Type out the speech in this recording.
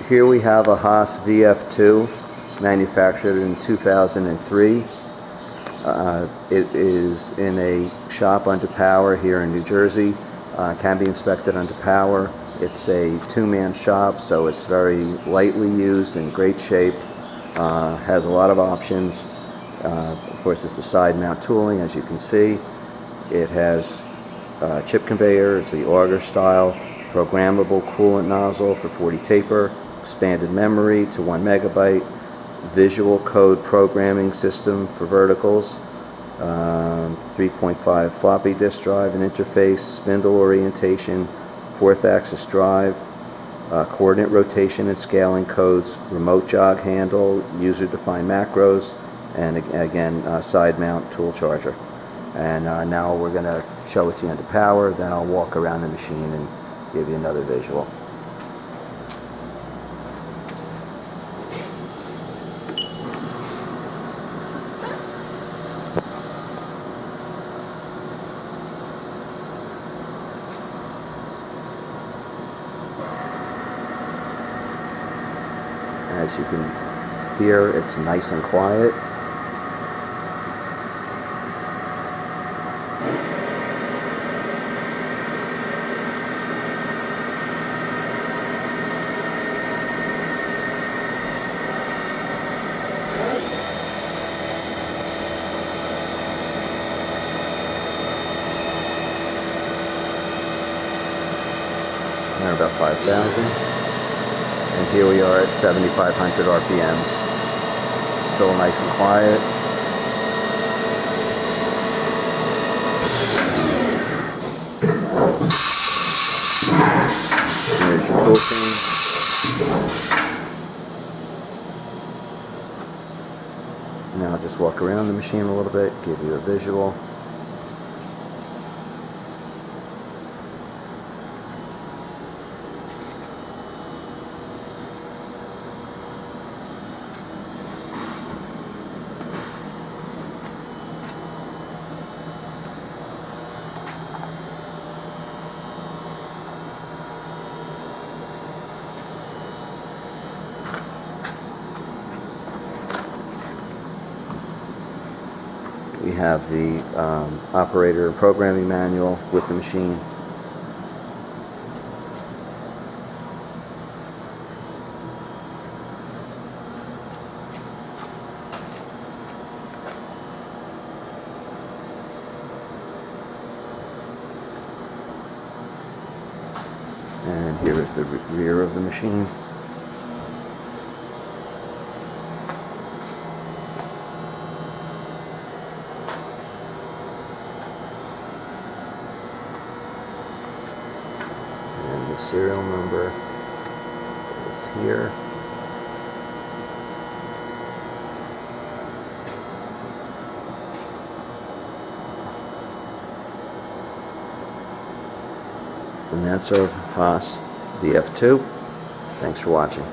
Here we have a HAAS VF-2 manufactured in 2003. It is in a shop under power here in New Jersey. Can be inspected under power. It's a two-man shop, so it's very lightly used, in great shape. Has a lot of options. Of course, it's the side mount tooling, as you can see. It has chip conveyor. It's the auger style, programmable coolant nozzle for 40 taper, expanded memory to 1 megabyte, visual code programming system for verticals, 3.5 floppy disk drive and interface, spindle orientation, 4th axis drive, coordinate rotation and scaling codes, remote jog handle, user-defined macros, and again side mount tool charger. And now we're going to show it to you under power, then I'll walk around the machine and give you another visual. As you can hear, it's nice and quiet. They're about 5,000. And here we are at 7,500 RPMs. Still nice and quiet. Here's your tool chain. Now I'll just walk around the machine a little bit, give you a visual. We have the operator programming manual with the machine. And here is the rear of the machine. The serial number is here. And that's our HAAS VF-2. Thanks for watching.